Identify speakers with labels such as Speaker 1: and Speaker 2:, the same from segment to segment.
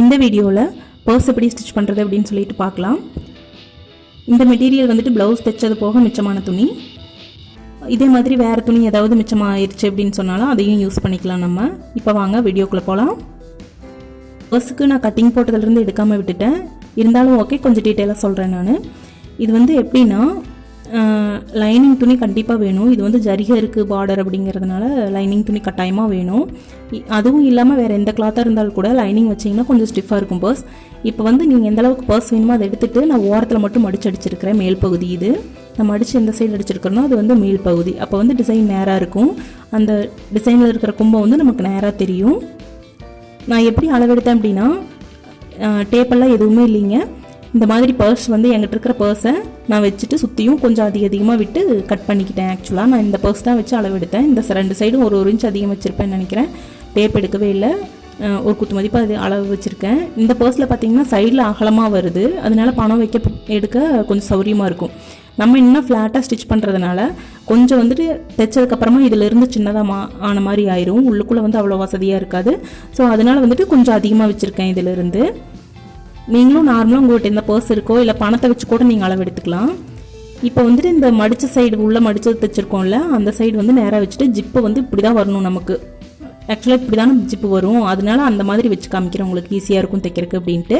Speaker 1: இந்த வீடியோவில் பர்ஸ் எப்படி ஸ்டிச் பண்ணுறது அப்படின்னு சொல்லிட்டு பார்க்கலாம். இந்த மெட்டீரியல் வந்துட்டு ப்ளவுஸ் தைச்சது போக மிச்சமான துணி. இதே மாதிரி வேறு துணி ஏதாவது மிச்சமாகிடுச்சு அப்படின்னு சொன்னாலும் அதையும் யூஸ் பண்ணிக்கலாம் நம்ம. இப்போ வாங்க வீடியோக்குள்ளே போகலாம். பர்ஸுக்கு நான் கட்டிங் போட்டதுலேருந்து எடுக்காமல் விட்டுட்டேன், இருந்தாலும் ஓகே கொஞ்சம் டீட்டெயிலாக சொல்கிறேன் நான். இது வந்து எப்படின்னா லைனிங் துணி கண்டிப்பாக வேணும். இது வந்து ஜரிகை இருக்குது பார்டர் அப்படிங்கிறதுனால லைனிங் துணி கட்டாயமாக வேணும். அதுவும் இல்லாமல் வேறு எந்த கிளாத்தாக இருந்தாலும் கூட லைனிங் வச்சிங்கன்னா கொஞ்சம் ஸ்டிஃபாக இருக்கும் பர்ஸ். இப்போ வந்து நீங்கள் எந்த அளவுக்கு பர்ஸ் வேணுமோ அதை எடுத்துகிட்டு நான் ஓரத்தில் மட்டும் மடிச்சு அடிச்சிருக்கிறேன். மேல் பகுதி இது நான் மடித்து எந்த சைடு அடிச்சிருக்கிறேனோ அது வந்து மேல் பகுதி. அப்போ வந்து டிசைன் நேராக இருக்கும். அந்த டிசைனில் இருக்கிற கும்பம் வந்து நமக்கு நேராக தெரியும். நான் எப்படி அளவெடுத்தேன் அப்படின்னா டேப்பெல்லாம் எதுவுமே இல்லைங்க. இந்த மாதிரி பர்ஸ் வந்து என்கிட்ட இருக்கிற பர்ஸை நான் வச்சுட்டு சுற்றியும் கொஞ்சம் அதிகமாக விட்டு கட் பண்ணிக்கிட்டேன். ஆக்சுவலாக நான் இந்த பர்ஸ் தான் வச்சு அளவெடுத்தேன். இந்த ரெண்டு சைடும் ஒரு இன்ச் அதிகம் வச்சுருப்பேன்னு நினைக்கிறேன். டேப் எடுக்கவே இல்லை, ஒரு குத்து மதிப்பாக அது அளவு வச்சுருக்கேன். இந்த பர்ஸில் பார்த்திங்கன்னா சைடில் அகலமாக வருது, அதனால பணம் எடுக்க கொஞ்சம் சௌரியமாக இருக்கும். நம்ம இன்னும் ஃப்ளாட்டாக ஸ்டிச் பண்ணுறதுனால கொஞ்சம் வந்துட்டு தைச்சதுக்கப்புறமா இதிலிருந்து சின்னதாக ஆன மாதிரி ஆயிரும். உள்ளுக்குள்ளே வந்து அவ்வளோ வசதியாக இருக்காது. ஸோ அதனால் வந்துட்டு கொஞ்சம் அதிகமாக வச்சுருக்கேன். இதிலிருந்து நீங்களும் நார்மலாக உங்கள்கிட்ட இந்த பர்ஸ் இருக்கோ இல்லை பணத்தை வச்சு கூட நீங்கள் அளவு எடுத்துக்கலாம். இப்போ வந்துட்டு இந்த மடித்த சைடு உள்ளே மடித்து தைச்சிருக்கோம்ல, அந்த சைடு வந்து நேராக வச்சுட்டு ஜிப்பு வந்து இப்படி தான் வரணும் நமக்கு. ஆக்சுவலாக இப்படி தானே ஜிப்பு வரும், அதனால அந்த மாதிரி வச்சு காமிக்கிறேன், உங்களுக்கு ஈஸியாக இருக்கும் தைக்கிறதுக்கு அப்படின்ட்டு.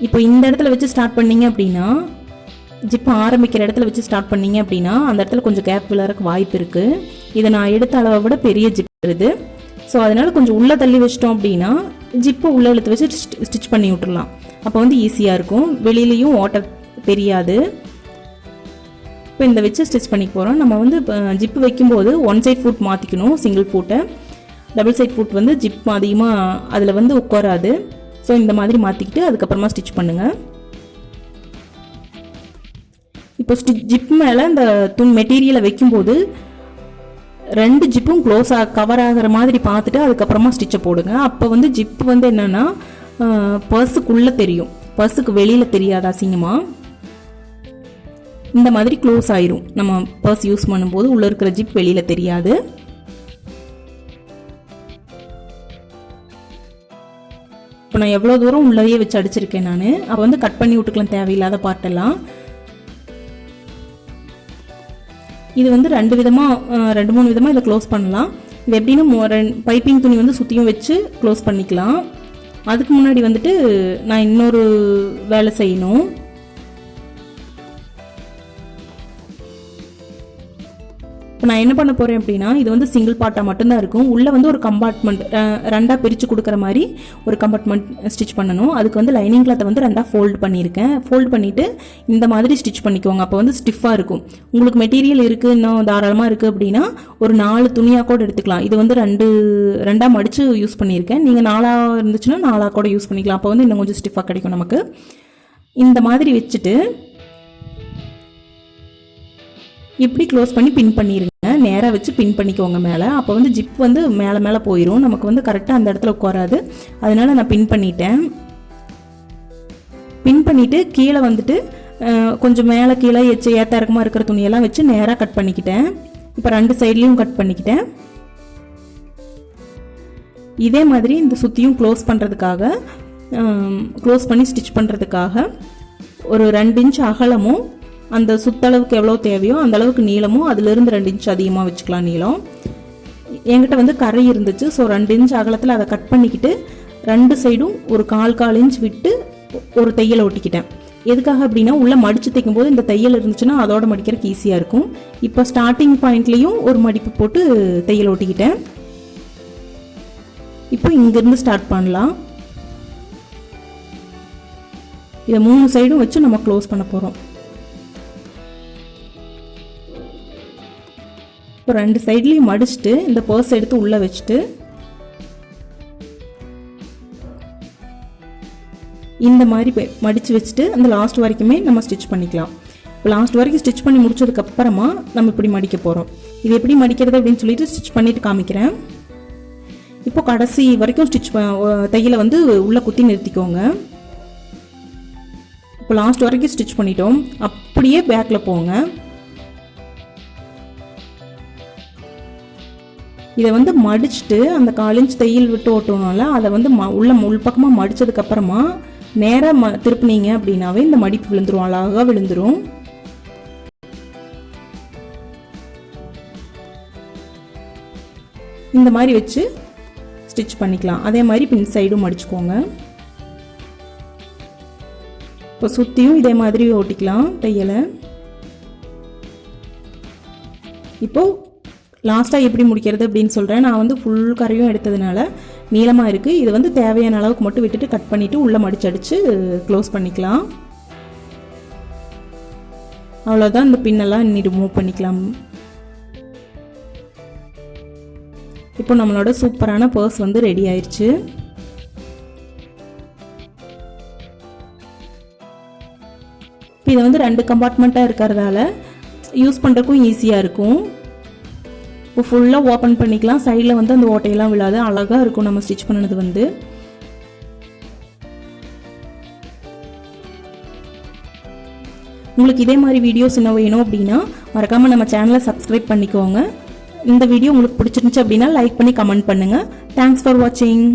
Speaker 1: இப்போ இந்த இடத்துல வச்சு ஸ்டார்ட் பண்ணிங்க அப்படின்னா, ஜிப்பு ஆரம்பிக்கிற இடத்துல வச்சு ஸ்டார்ட் பண்ணிங்க அப்படின்னா அந்த இடத்துல கொஞ்சம் கேப் விழறதுக்கு வாய்ப்பு இருக்குது. இதை நான் எடுத்த அளவை விட பெரிய ஜிப் வருது. ஸோ அதனால் கொஞ்சம் உள்ளே தள்ளி வச்சிட்டோம் அப்படின்னா ஜிப்பை உள்ளே இழுத்து வச்சு ஸ்டிச் பண்ணி விட்டுடலாம். அப்போ வந்து ஈஸியாக இருக்கும், வெளியிலையும் ஓட்ட தெரியாது. இப்போ இந்த வச்சு ஸ்டிச் பண்ணிக்க போகிறோம். நம்ம வந்து ஜிப்பு வைக்கும்போது ஒன் சைட் ஃபுட் மாற்றிக்கணும், சிங்கிள் ஃபுட்டை. டபுள் சைட் ஃபுட் வந்து ஜிப் அதிகமாக அதில் வந்து உட்காராது. ஸோ இந்த மாதிரி மாற்றிக்கிட்டு அதுக்கப்புறமா ஸ்டிச் பண்ணுங்கள். இப்போ ஜிப் மேலே இந்த மெட்டீரியலை வைக்கும்போது ரெண்டு ஜிப்பும் கவர் ஆகிற மாதிரி பார்த்துட்டு அதுக்கப்புறமா ஸ்டிச்சை போடுங்க. அப்போ வந்து ஜிப்பு வந்து என்னென்னா பர்ஸுக்குள்ளே தெரியும், பர்ஸுக்கு வெளியில் தெரியாது அசிங்கமாக. இந்த மாதிரி க்ளோஸ் ஆயிரும். நம்ம பர்ஸ் யூஸ் பண்ணும்போது உள்ளே இருக்கிற ஜிப் வெளியில் தெரியாது. இப்போ நான் எவ்வளோ தூரம் உள்ளேயே வச்சு அடிச்சிருக்கேன் நான். அப்போ வந்து கட் பண்ணி விட்டுக்கலாம் தேவையில்லாத பார்ட்டெல்லாம். இது வந்து ரெண்டு மூணு விதமாக இதை க்ளோஸ் பண்ணலாம். இது எப்படின்னா பைப்பிங் துணி வந்து சுற்றியும் வச்சு க்ளோஸ் பண்ணிக்கலாம். அதுக்கு முன்னாடி வந்துட்டு நான் இன்னொரு வேலை செய்யணும். இப்போ நான் என்ன பண்ண போகிறேன் அப்படின்னா, இது வந்து சிங்கிள் பார்ட்டாக மட்டும்தான் இருக்கும். உள்ளே வந்து ஒரு கம்பார்ட்மெண்ட் ரெண்டாக பிரித்து கொடுக்குற மாதிரி ஒரு கம்பார்ட்மெண்ட் ஸ்டிச் பண்ணணும். அதுக்கு வந்து லைனிங் கிளாத்தை வந்து ரெண்டாக ஃபோல்டு பண்ணியிருக்கேன். ஃபோல்டு பண்ணிவிட்டு இந்த மாதிரி ஸ்டிச் பண்ணிக்கோங்க. அப்போ வந்து ஸ்டிஃபாக இருக்கும். உங்களுக்கு மெட்டீரியல் இருக்குது, இன்னும் தாராளமாக இருக்குது அப்படின்னா ஒரு 4 துணியாக கூட எடுத்துக்கலாம். இது வந்து ரெண்டாக மடித்து யூஸ் பண்ணியிருக்கேன். நீங்கள் 4 இருந்துச்சுன்னா 4 கூட யூஸ் பண்ணிக்கலாம். அப்போ வந்து இன்னும் கொஞ்சம் ஸ்டிஃபாக கிடைக்கும் நமக்கு. இந்த மாதிரி வச்சுட்டு இப்படி க்ளோஸ் பண்ணி பின் பண்ணிடுங்க. நேராக வச்சு பின் பண்ணிக்கோங்க மேலே. அப்போ வந்து ஜிப் வந்து மேலே போயிடும், நமக்கு வந்து கரெக்டாக அந்த இடத்துல உட்காராது. அதனால நான் பின் பண்ணிட்டேன். பின் பண்ணிவிட்டு கீழே வந்துட்டு கொஞ்சம் மேலே கீழே ஏற்ற இறக்கமாக இருக்கிற துணியெல்லாம் வச்சு நேராக கட் பண்ணிக்கிட்டேன். இப்போ 2 சைட்லேயும் கட் பண்ணிக்கிட்டேன். இதே மாதிரி இந்த சுற்றியும் க்ளோஸ் பண்ணி ஸ்டிச் பண்ணுறதுக்காக ஒரு 2 இன்ச் அகலமும் அந்த சுத்தளவுக்கு எவ்வளோ தேவையோ அந்த அளவுக்கு நீளமும் அதிலிருந்து 2 இன்ச் அதிகமாக வச்சுக்கலாம் நீளம். என்கிட்ட வந்து கரை இருந்துச்சு. ஸோ 2 இன்ச் அகலத்தில் அதை கட் பண்ணிக்கிட்டு 2 சைடும் ஒரு 1/4 இன்ச் விட்டு ஒரு தையலை ஒட்டிக்கிட்டேன். எதுக்காக அப்படின்னா உள்ளே மடித்து தைக்கும் போது இந்த தையல் இருந்துச்சுன்னா அதோட மடிக்கிறதுக்கு ஈஸியாக இருக்கும். இப்போ ஸ்டார்டிங் பாயிண்ட்லேயும் ஒரு மடிப்பு போட்டு தையல் ஒட்டிக்கிட்டேன். இப்போ இங்கேருந்து ஸ்டார்ட் பண்ணலாம். இதை 3 சைடும் வச்சு நம்ம க்ளோஸ் பண்ண போகிறோம். இப்போ 2 சைட்லேயும் மடிச்சுட்டு இந்த பர்ஸ் எடுத்து உள்ளே வச்சுட்டு இந்த மாதிரி மடித்து வச்சுட்டு அந்த லாஸ்ட் வரைக்குமே நம்ம ஸ்டிச் பண்ணிக்கலாம். இப்போ லாஸ்ட் வரைக்கும் ஸ்டிச் பண்ணி முடிச்சதுக்கப்புறமா நம்ம இப்படி மடிக்க போகிறோம். இது எப்படி மடிக்கிறது அப்படின்னு சொல்லிட்டு ஸ்டிச் பண்ணிவிட்டு காமிக்கிறேன். இப்போ கடைசி வரைக்கும் தையலை வந்து உள்ளே குத்தி நிறுத்திக்கோங்க. இப்போ லாஸ்ட் வரைக்கும் ஸ்டிச் பண்ணிட்டோம். அப்படியே பேக்கில் போங்க. இதை வந்து மடிச்சுட்டு அந்த 1/4 இன்ச் தையல் விட்டு ஓட்டணும்ல, அதை வந்து உள் பக்கமாக மடித்ததுக்கப்புறமா நேராக திருப்பினீங்க அப்படின்னாவே இந்த மடிப்பு விழுந்துரும், அழகாக விழுந்துரும். இந்த மாதிரி வச்சு ஸ்டிச் பண்ணிக்கலாம். அதே மாதிரி பின் சைடும் மடிச்சுக்கோங்க. இப்போ சுற்றியும் இதே மாதிரி ஓட்டிக்கலாம் தையலை. இப்போது லாஸ்ட்டாக எப்படி முடிக்கிறது அப்படின்னு சொல்கிறேன். நான் வந்து ஃபுல் கரையும் எடுத்ததுனால நீளமாக இருக்குது. இது வந்து தேவையான அளவுக்கு மட்டும் விட்டுட்டு கட் பண்ணிவிட்டு உள்ளே மடிச்சடிச்சு க்ளோஸ் பண்ணிக்கலாம். அவ்வளோதான். இந்த பின்னெல்லாம் இன்னி ரிமூவ் பண்ணிக்கலாம். இப்போ நம்மளோட சூப்பரான பர்ஸ் வந்து ரெடி ஆயிடுச்சு. இப்போ இதை வந்து 2 கம்பார்ட்மெண்ட்டாக இருக்கிறதால யூஸ் பண்ணுறதுக்கும் ஈஸியாக இருக்கும். இப்போ ஃபுல்லாக ஓப்பன் பண்ணிக்கலாம். சைடில் வந்து அந்த ஓட்டையெல்லாம் விழாது, அழகாக இருக்கும் நம்ம ஸ்டிச் பண்ணது வந்து. உங்களுக்கு இதே மாதிரி வீடியோஸ் என்ன வேணும் அப்படின்னா மறக்காமல் நம்ம சேனலை சப்ஸ்கிரைப் பண்ணிக்கோங்க. இந்த வீடியோ உங்களுக்கு பிடிச்சிருந்துச்சு அப்படின்னா லைக் பண்ணி கமெண்ட் பண்ணுங்கள். தேங்க்ஸ் ஃபார் வாட்சிங்.